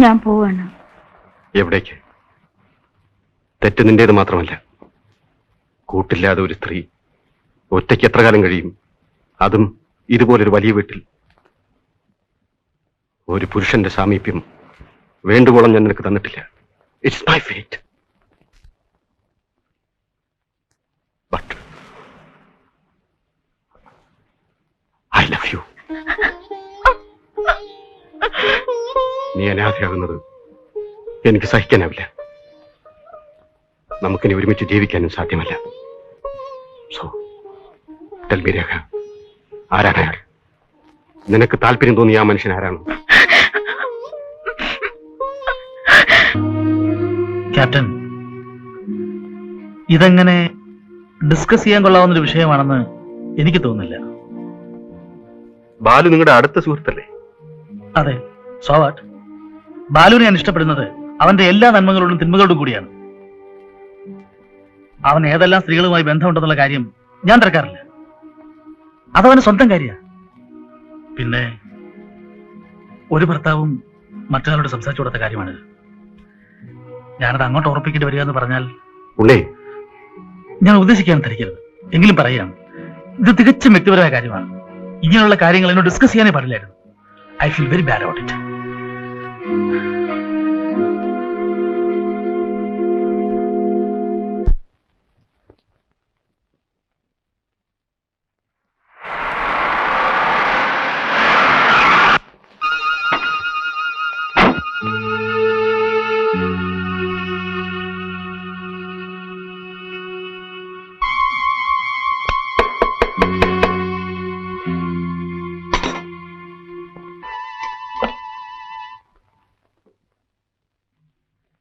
ഞാൻ പോവാണ്. എവിടേക്ക്? തെറ്റ് നിന്റേത് മാത്രമല്ല. കൂട്ടില്ലാതെ ഒരു സ്ത്രീ ഒറ്റയ്ക്ക് എത്ര കാലം കഴിയും? അതും ഇതുപോലൊരു വലിയ വീട്ടിൽ. ഒരു പുരുഷന്റെ സാമീപ്യം വേണ്ടുവോളം ഞാൻ നിനക്ക് തന്നിട്ടില്ല. It's my fate. But I love you. നീ അനാഥയാകുന്നത് എനിക്ക് സഹിക്കാനാവില്ല. നമുക്കിനി ഒരുമിച്ച് ജീവിക്കാനും സാധ്യമല്ല. സോ ടെൽ മീ രേഖ, ആരാണ് അയാൾ? നിനക്ക് താല്പര്യം തോന്നിയ ആ മനുഷ്യൻ ആരാണ്? ക്യാപ്റ്റൻ, ഇതെങ്ങനെ ഡിസ്കസ് ചെയ്യാൻ കൊള്ളാവുന്നൊരു വിഷയമാണെന്ന് എനിക്ക് തോന്നുന്നില്ല. ബാലു നിങ്ങളുടെ അടുത്ത സുഹൃത്തല്ലേ? അതെ, സോ വാട്ട്? ബാലുവിനെ ഞാൻ ഇഷ്ടപ്പെടുന്നത് അവന്റെ എല്ലാ നന്മകളോടും തിന്മകളോടും കൂടിയാണ്. അവൻ ഏതെല്ലാം സ്ത്രീകളുമായി ബന്ധമുണ്ടെന്നുള്ള കാര്യം ഞാൻ തിരക്കാറില്ല. അതവന് സ്വന്തം കാര്യമാണ്. പിന്നെ ഒരു ഭർത്താവും മറ്റൊരാളോട് സംസാരിച്ചു കൊടുത്ത കാര്യമാണിത്. ഞാനത് അങ്ങോട്ട് ഉറപ്പിക്കേണ്ടി വരിക എന്ന് പറഞ്ഞാൽ ഉള്ളേ, ഞാൻ ഉദ്ദേശിക്കാൻ ധരിക്കരുത്. എങ്കിലും പറയുകയാണ്, ഇത് തികച്ചും വ്യക്തിപരമായ കാര്യമാണ്. ഇങ്ങനെയുള്ള കാര്യങ്ങൾ എന്നോട് ഡിസ്കസ് ചെയ്യാനേ പാടില്ലായിരുന്നു. I feel very bad about it.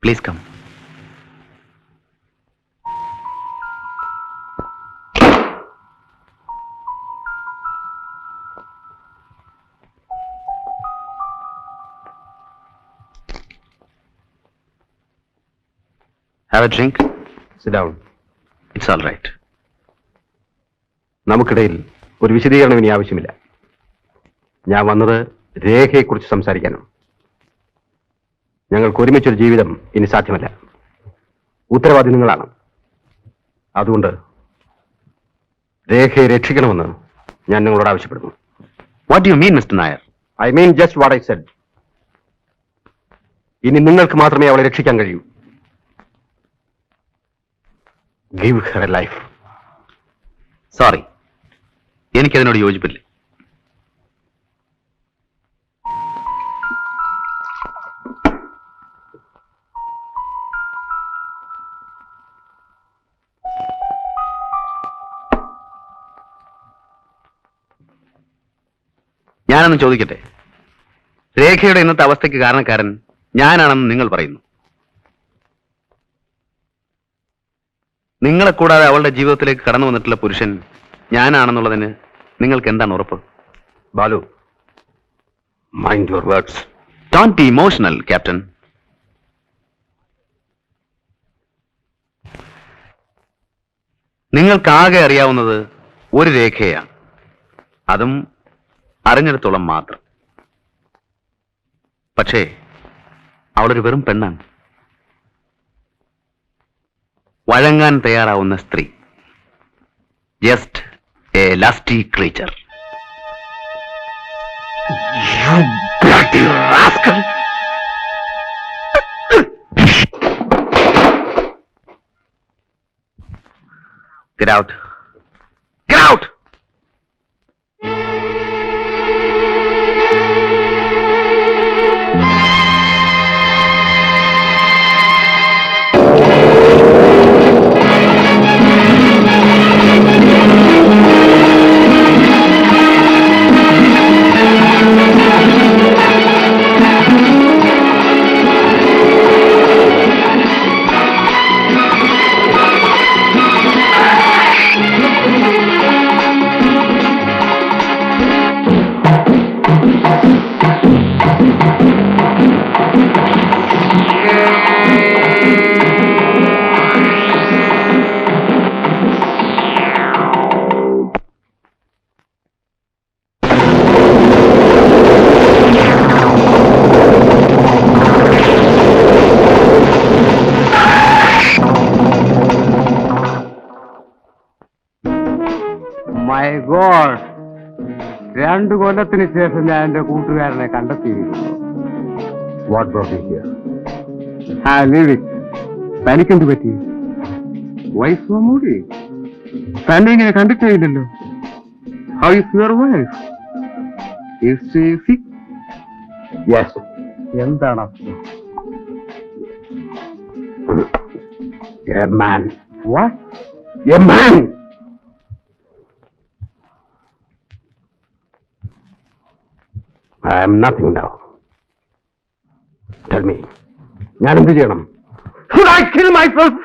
Please come. Have a drink? Sit down. It's all right. നമുക്കിടയിൽ ഒരു വിശദീകരണം ഇനി ആവശ്യമില്ല. ഞാൻ വന്നത് രേഖയെക്കുറിച്ച് സംസാരിക്കാനും. ഞങ്ങൾക്ക് ഒരുമിച്ചൊരു ജീവിതം ഇനി സാധ്യമല്ല. ഉത്തരവാദി നിങ്ങളാണ്. അതുകൊണ്ട് രേഖയെ രക്ഷിക്കണമെന്ന് ഞാൻ നിങ്ങളോട് ആവശ്യപ്പെടുന്നു. What do you mean, Mr. Nair? I mean just what I said. ഇനി നിങ്ങൾക്ക് മാത്രമേ അവളെ രക്ഷിക്കാൻ കഴിയൂ. Give her a life. Sorry. എനിക്കതിനോട് യോജിപ്പില്ല. ഞാനൊന്ന് ചോദിക്കട്ടെ, രേഖയുടെ ഇന്നത്തെ അവസ്ഥയ്ക്ക് കാരണക്കാരൻ ഞാനാണെന്ന് നിങ്ങൾ പറയുന്നു. നിങ്ങളെ കൂടാതെ അവളുടെ ജീവിതത്തിലേക്ക് കടന്നു വന്നിട്ടുള്ള പുരുഷൻ ഞാനാണെന്നുള്ളതിന് നിങ്ങൾക്ക് എന്താണ് ഉറപ്പ്? Balu, mind your words. Don't be emotional, captain. നിങ്ങൾക്കാകെ അറിയാവുന്നത് ഒരു രേഖയാണ്. അതും അറിഞ്ഞിടത്തോളം മാത്രം. പക്ഷേ അവളൊരു വെറും പെണ്ണാണ്. വഴങ്ങാൻ തയ്യാറാവുന്ന സ്ത്രീ. Just a lasty creature. You bloody rascal! Get out. Get out! My God, 2 കൊല്ലത്തിന് ശേഷം ഞാൻ എന്റെ കൂട്ടുകാരനെ കണ്ടെത്തിയിരിക്കുന്നു. What brought you here? Leave it. തനിക്കെന്ത് പറ്റി? Wife so moody? തന്നെ ഇങ്ങനെ കണ്ടിട്ടേ ഇല്ലല്ലോ. How is your wife? Is she sick? Yes. എന്താണ് അസുഖം? A man. What? A man! I am nothing now. Tell me, ഞാൻ എന്ത് ചെയ്യണം? Should I kill myself?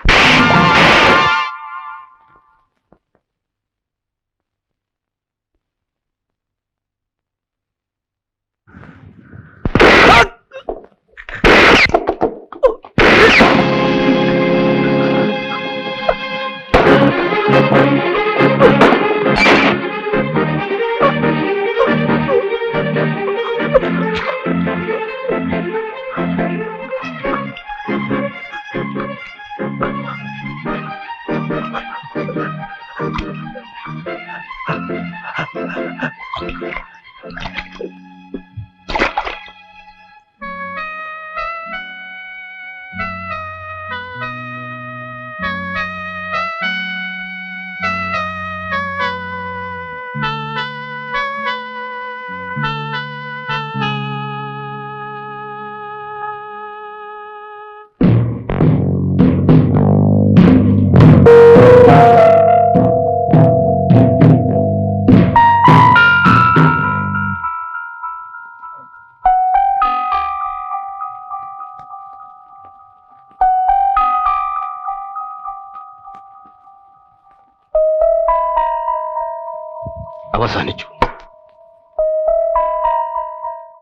അവസാനിച്ചു.